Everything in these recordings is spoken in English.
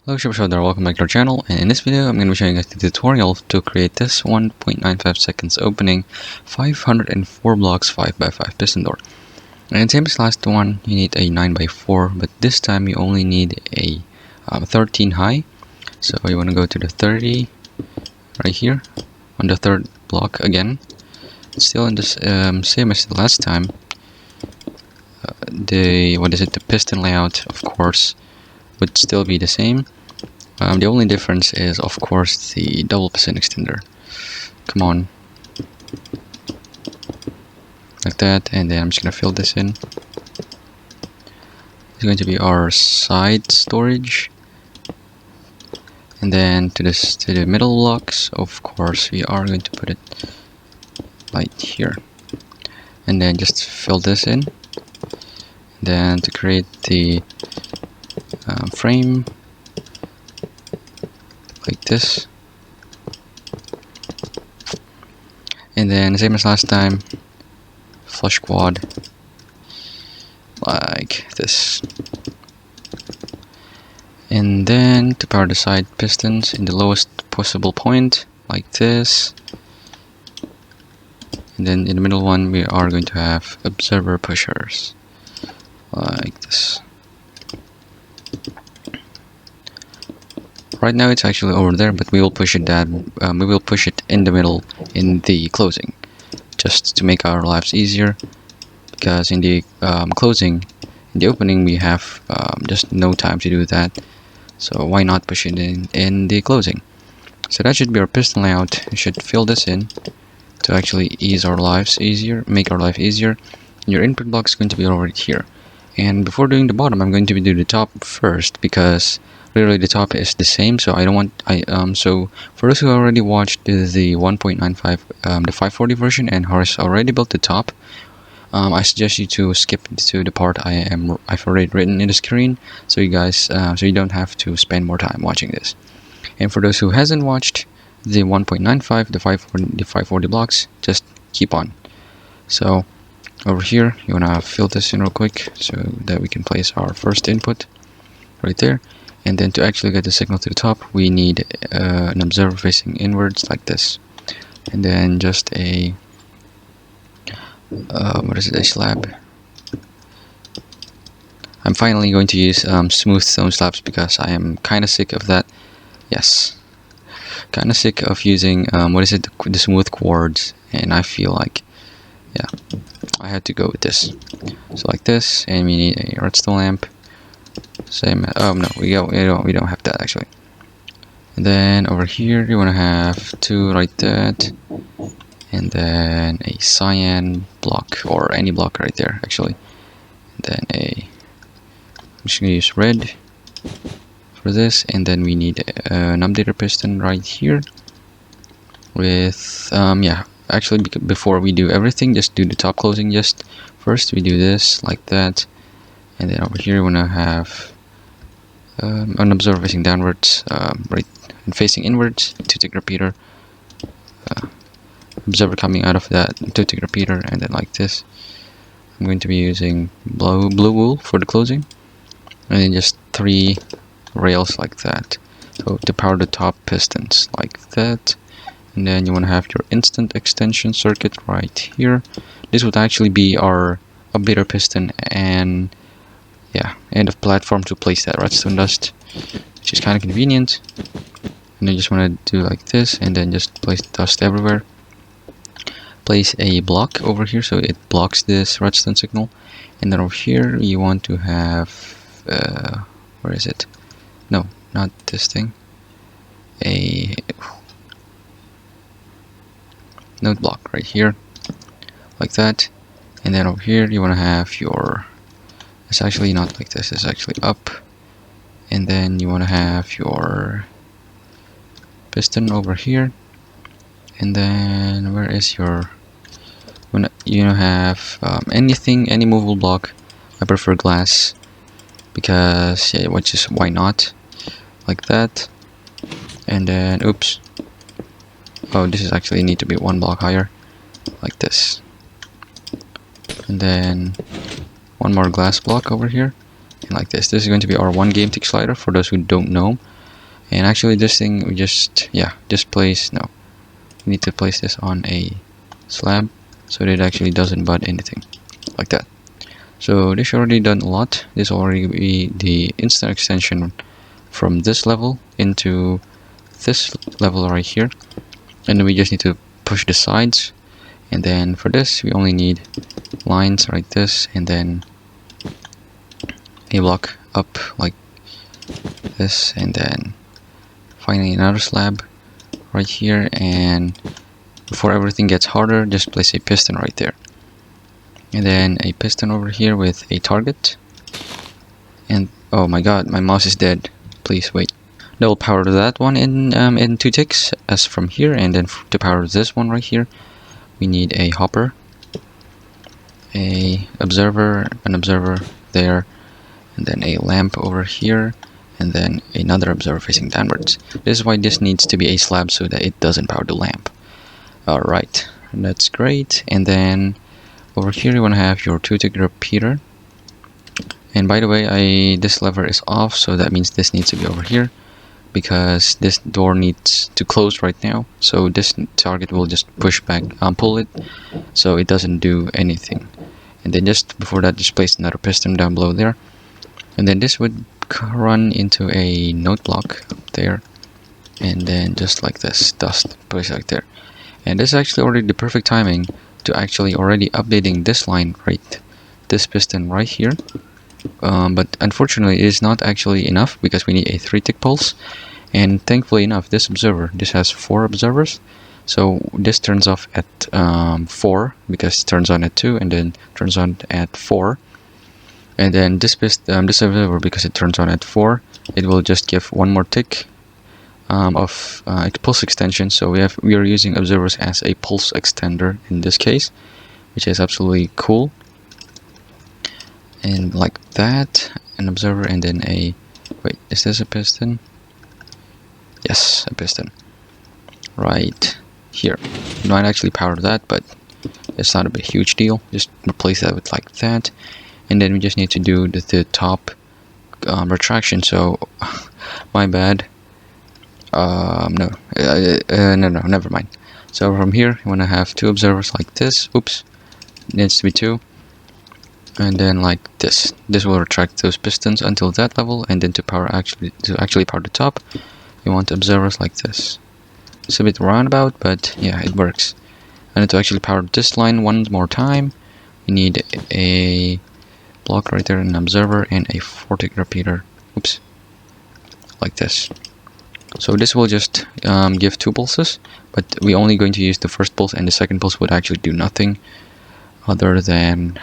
Hello Shop there, welcome back to our channel, and in this video I'm going to be showing you guys the tutorial to create this 1.95 seconds opening 504 blocks 5x5 piston door. And same as last one, you need a 9x4, but this time you only need a 13 high. So you want to go to the 30 right here on the third block again. It's still in this same as the last time. The piston layout, of course, would still be the same. The only difference is, of course, the double piston extender. Come on. Like that, and then I'm just gonna fill this in. It's going to be our side storage. And then to the middle blocks, of course, we are going to put it right here. And then just fill this in. Then to create the frame, like this, and then same as last time, flush quad like this, and then to power the side pistons in the lowest possible point like this, and then in the middle one we are going to have observer pushers like this. Right now it's actually over there, but we will push it down. We will push it in the middle in the closing, just to make our lives easier. Because in the closing, in the opening, we have just no time to do that. So why not push it in the closing? So that should be our piston layout. We should fill this in to actually ease our lives easier, make our life easier. Your input block is going to be over here. And before doing the bottom, I'm going to do the top first, because really the top is the same. So I don't want so for those who already watched the 1.95 the 540 version and has already built the top, I suggest you to skip to the part I've already written in the screen, so you guys so you don't have to spend more time watching this. And for those who hasn't watched the 1.95, the 540 blocks, just keep on. So over here you want to fill this in real quick so that we can place our first input right there. And then to actually get the signal to the top, we need an observer facing inwards like this, and then just a a slab. I'm finally going to use smooth stone slabs because I am kind of sick of that. Yes, kind of sick of using the smooth quartz, and I feel like, yeah, I had to go with this. So like this, and we need a redstone lamp. Same. Oh no, we don't have that actually. And then over here you want to have two like that, and then a cyan block, or any block right there actually. And then I'm just gonna use red for this, and then we need an updater piston right here with yeah, actually before we do everything, just do the top closing. Just first we do this like that, and then over here we want to have an observer facing downwards, right, and facing inwards, 2-tick repeater, observer coming out of that 2-tick repeater, and then like this. I'm going to be using blue wool for the closing, and then just 3 rails like that, so to power the top pistons like that. And then you want to have your instant extension circuit right here. This would actually be our updater piston and, yeah, end of platform to place that redstone dust, which is kind of convenient. And I just want to do like this, and then just place dust everywhere. Place a block over here so it blocks this redstone signal. And then over here you want to have where is it? No, not this thing. A node block right here, like that. And then over here you want to have your, it's actually not like this, it's actually up, and then you want to have your piston over here. And then where is your, when you have any movable block. I prefer glass because, yeah, why not, like that. And then oops, oh, this is actually need to be 1 block higher, like this. And then 1 more glass block over here, and like this. This is going to be our 1 game tick slider for those who don't know. And actually this thing we just place, no, we need to place this on a slab so that it actually doesn't butt anything like that. So this already done a lot. This already be the instant extension from this level into this level right here, and then we just need to push the sides. And then for this we only need lines like this, and then a block up like this, and then finally another slab right here. And before everything gets harder, just place a piston right there, and then a piston over here with a target. And oh my god, my mouse is dead. Please wait. That will power that one in 2 ticks as from here. And then to power this one right here, we need a hopper, an observer there, and then a lamp over here, and then another observer facing downwards. This is why this needs to be a slab so that it doesn't power the lamp. Alright, that's great. And then over here you want to have your 2-tick repeater. And by the way, this lever is off, so that means this needs to be over here, because this door needs to close right now. So this target will just push back, pull it, so it doesn't do anything. And then just before that, just place another piston down below there. And then this would run into a note block up there, and then just like this, dust place like there. And this is actually already the perfect timing to actually already updating this line, right, this piston right here. But unfortunately it is not actually enough, because we need a 3-tick pulse. And thankfully enough, this has 4 observers, so this turns off at 4, because it turns on at 2 and then turns on at 4. And then this observer, because it turns on at 4, it will just give 1 more tick of pulse extension. So we are using observers as a pulse extender in this case, which is absolutely cool. And like that, an observer, and then a wait, is this a piston? Yes, a piston right here. You might actually power that, but it's not a big huge deal. Just replace that with like that. And then we just need to do the top retraction. So my bad. No, never mind. So from here you want to have 2 observers like this. Oops, it needs to be 2. And then like this will retract those pistons until that level. And then to actually power the top, you want observers like this. It's a bit roundabout, but yeah, it works. And then to actually power this line one more time, you need a block right there, an observer, and a 4-tick repeater. Oops, like this. So this will just give 2 pulses, but we're only going to use the first pulse, and the second pulse would actually do nothing other than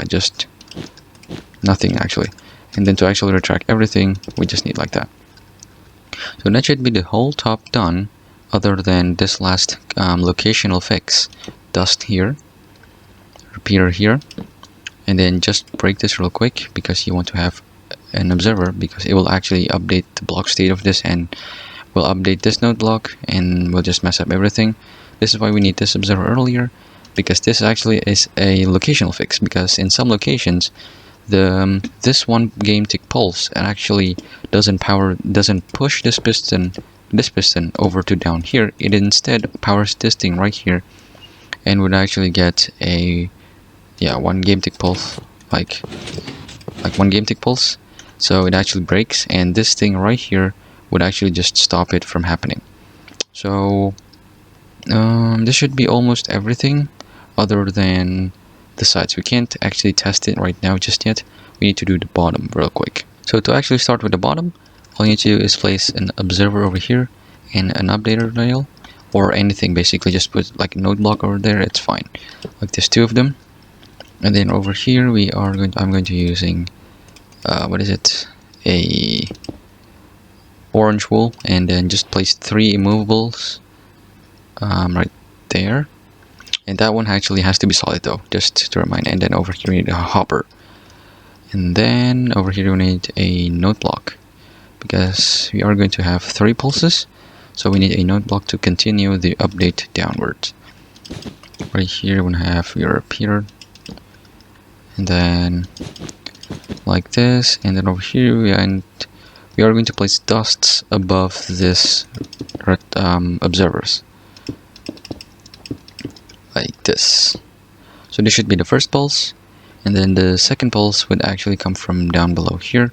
just nothing actually. And then to actually retract everything, we just need like that. So that should be the whole top done, other than this last locational fix, dust here, repeater here. And then just break this real quick, because you want to have an observer, because it will actually update the block state of this, and will update this node block, and will just mess up everything. This is why we need this observer earlier, because this actually is a locational fix, because in some locations this 1 game tick pulse actually doesn't push this piston over to down here. It instead powers this thing right here, and would actually get a 1 game tick pulse, like 1 game tick pulse. So it actually breaks, and this thing right here would actually just stop it from happening. So this should be almost everything, other than the sides. We can't actually test it right now just yet. We need to do the bottom real quick. So to actually start with the bottom, all you need to do is place an observer over here and an updater rail, or anything basically. Just put like a node block over there, it's fine. Like there's 2 of them. And then over here I'm going to using a orange wool, and then just place 3 immovables right there. And that one actually has to be solid though, just to remind. And then over here we need a hopper. And then over here we need a note block, because we are going to have 3 pulses. So we need a note block to continue the update downwards. Right here you want to have your repeater. And then like this. And then over here we we are going to place dusts above this observers, like this. So this should be the first pulse, and then the second pulse would actually come from down below here.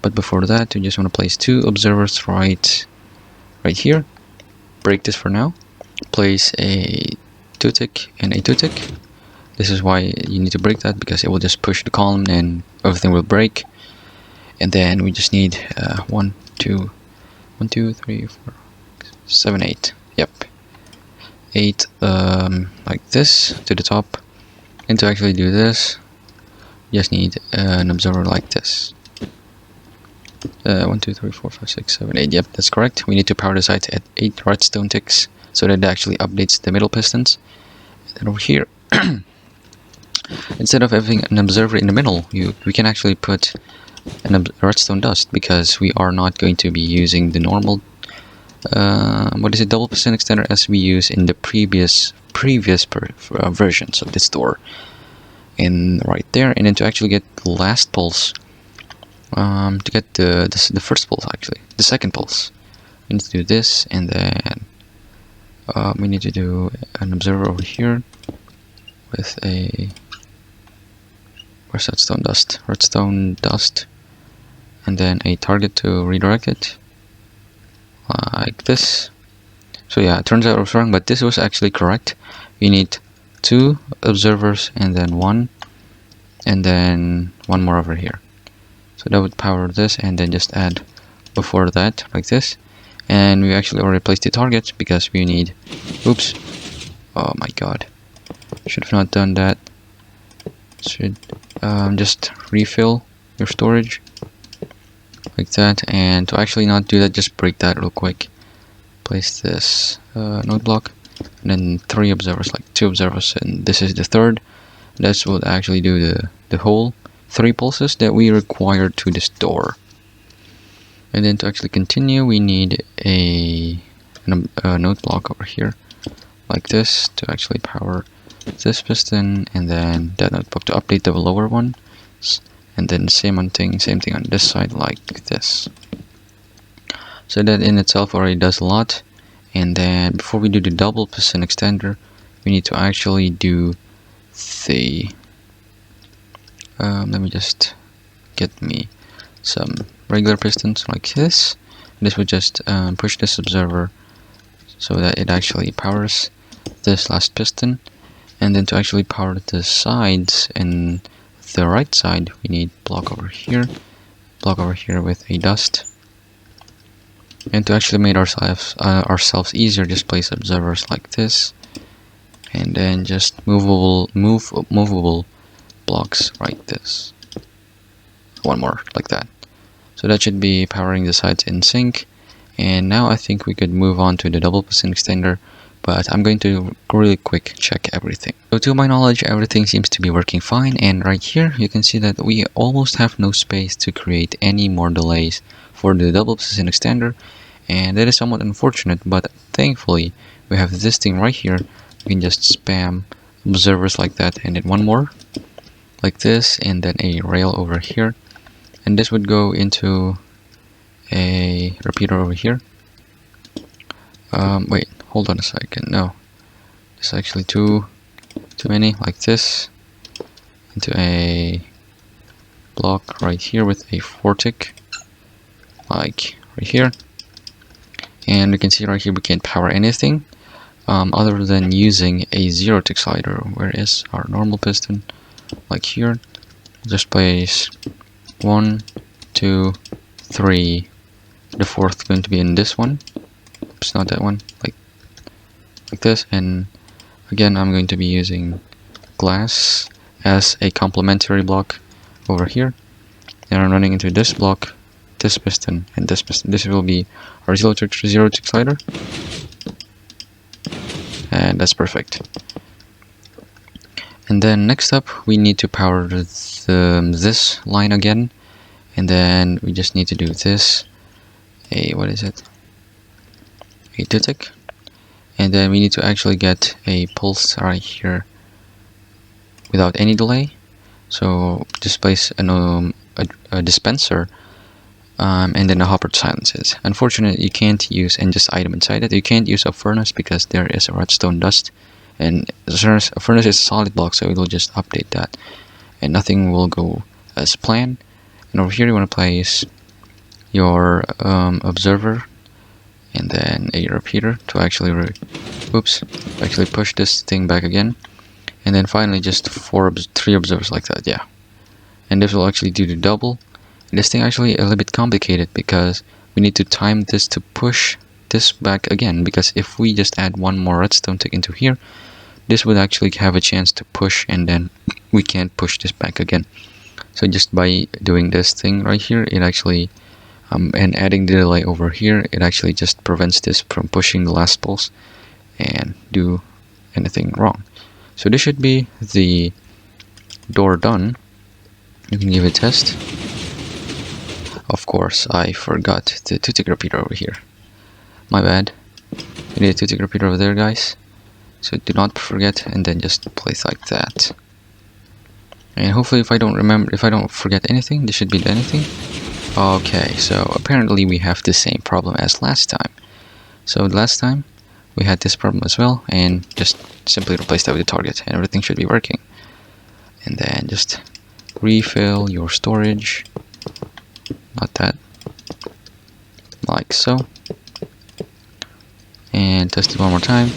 But before that, we just want to place 2 observers right here. Break this for now. Place a 2-tick and a 2-tick. This is why you need to break that, because it will just push the column and everything will break. And then we just need 1, 2, 3, 4, 7, 8. Yep, 8 like this to the top. And to actually do this, you just need an observer like this. 1, 2, 3, 4, 5, 6, 7, 8. Yep, that's correct. We need to power the sides at 8 redstone ticks so that it actually updates the middle pistons. And then over here, instead of having an observer in the middle, we can actually put a redstone dust, because we are not going to be using the normal double piston extender as we use in the previous versions of this door. And right there, and then to actually get the last pulse, to get the first pulse, actually the second pulse, we need to do this, and then we need to do an observer over here with a redstone dust, and then a target to redirect it, like this. So yeah, it turns out I was wrong, but this was actually correct. We need 2 observers and then 1, and then 1 more over here. So that would power this, and then just add before that like this. And we actually already placed the target because we need, oops, oh my god, should have not done that. Should just refill your storage like that. And to actually not do that, just break that real quick. Place this node block, and then 3 observers, like 2 observers, and this is the third. This will actually do the whole 3 pulses that we require to this door. And then to actually continue, we need a node block over here like this to actually power this piston, and then that node block to update the lower one, and then same thing on this side like this. So that in itself already does a lot. And then before we do the double piston extender, we need to actually do the let me just get me some regular pistons like this. This would just push this observer so that it actually powers this last piston. And then to actually power the sides and the right side, we need block over here with a dust. And to actually make ourselves easier, just place observers like this, and then just movable blocks like this. 1 more like that. So that should be powering the sides in sync. And now I think we could move on to the double piston extender, but I'm going to really quick check everything. So to my knowledge, everything seems to be working fine, and right here you can see that we almost have no space to create any more delays for the double piston extender, and that is somewhat unfortunate, but thankfully we have this thing right here. We can just spam observers like that, and then 1 more like this, and then a rail over here, and this would go into a repeater over here. Wait, hold on a second. No, it's actually too many, like this, into a block right here with a 4-tick, like right here. And you can see right here we can't power anything other than using a 0-tick slider. Where is our normal piston? Like here. Just place 1, 2, 3. The 4th going to be in this one. Oops, not that one. Like this. And again, I'm going to be using glass as a complementary block over here. And I'm running into this block, this piston, and this piston. This will be our 0-tick slider. And that's perfect. And then next up, we need to power this line again. And then we just need to do this. What is it? A 2-tick. And then we need to actually get a pulse right here without any delay. So just place a dispenser and then the hopper silences. Unfortunately, you can't use and just item inside it. You can't use a furnace because there is a redstone dust, and a furnace is a solid block, so it will just update that, and nothing will go as planned. And over here, you want to place your observer, and then a repeater to actually actually push this thing back again, and then finally just 3 observers like that. Yeah, and this will actually do the double. This thing actually a little bit complicated because we need to time this to push this back again, because if we just add one more redstone tick into here, this would actually have a chance to push, and then we can't push this back again. So just by doing this thing right here, it actually and adding the delay over here, it actually just prevents this from pushing the last pulse and do anything wrong. So this should be the door done. You can give it a test. Of course, I forgot the 2-tick repeater over here. My bad. You need a 2-tick repeater over there, guys. So do not forget, and then just place like that. And hopefully, if I don't forget anything, this should be anything. Okay, so apparently we have the same problem as last time. So last time we had this problem as well, and just simply replace that with the target, and everything should be working. And then just refill your storage. Not that, like so, and test it one more time.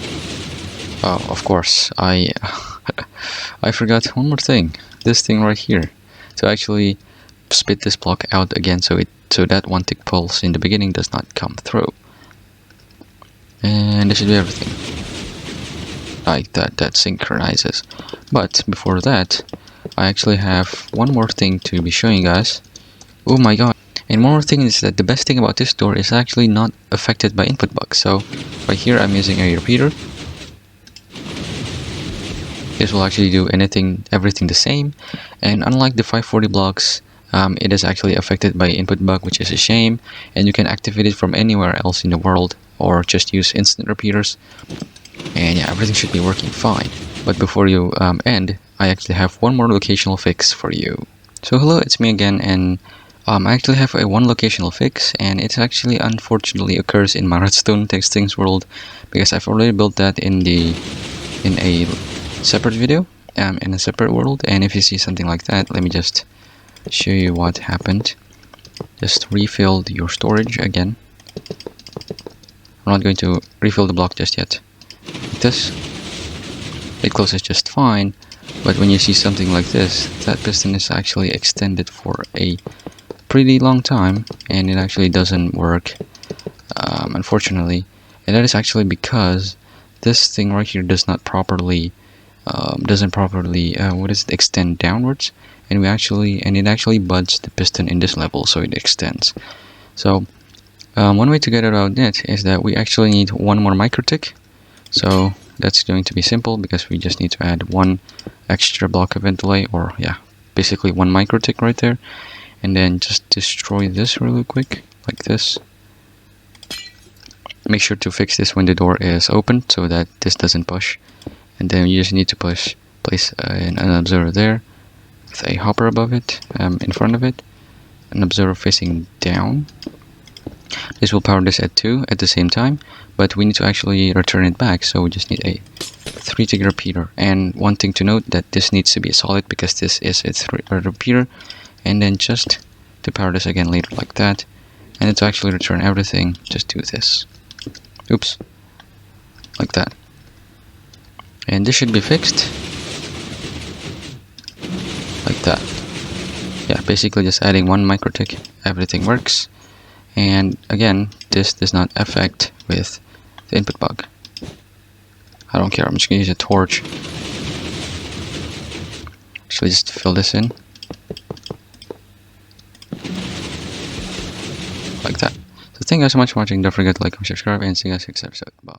Oh, of course, I forgot one more thing. This thing right here, to actually spit this block out again, so that 1-tick pulse in the beginning does not come through. And this should be everything. Like that synchronizes. But before that, I actually have one more thing to be showing you guys. Oh my god. And one more thing is that the best thing about this door is actually not affected by input bugs. So right here I'm using a repeater. This will actually do everything the same. And unlike the 540 blocks, it is actually affected by input bug, which is a shame. And you can activate it from anywhere else in the world, or just use instant repeaters. And yeah, everything should be working fine. But before you end, I actually have one more locational fix for you. So hello, it's me again, and I actually have one locational fix, and it actually unfortunately occurs in my redstone testings world, because I've already built that in a separate video, in a separate world. And if you see something like that, let me just show you what happened. Just refill your storage again. I'm not going to refill the block just yet. Like this, it closes just fine, but when you see something like this, that piston is actually extended for a pretty long time, and it actually doesn't work, unfortunately. And that is actually because this thing right here does not properly extend downwards, and it actually buds the piston in this level, so it extends. So one way to get around it is that we actually need one more microtick. So that's going to be simple, because we just need to add one extra block event delay, or yeah, basically one microtick right there. And then just destroy this really quick, like this. Make sure to fix this when the door is open, so that this doesn't push. And then you just need to place an observer there, with a hopper above it, in front of it, an observer facing down. This will power this at 2 at the same time, but we need to actually return it back, so we just need a 3-tick repeater. And one thing to note, that this needs to be solid, because this is a repeater. And then just to power this again later, like that. And to actually return everything, just do this. Oops. Like that. And this should be fixed. Like that. Yeah, basically just adding one microtick, everything works. And again, this does not affect with the input bug. I don't care, I'm just gonna use a torch. Actually, just fill this in. Like that. So thank you guys so much for watching. Don't forget to like, comment, subscribe, and see you guys next episode. Bye.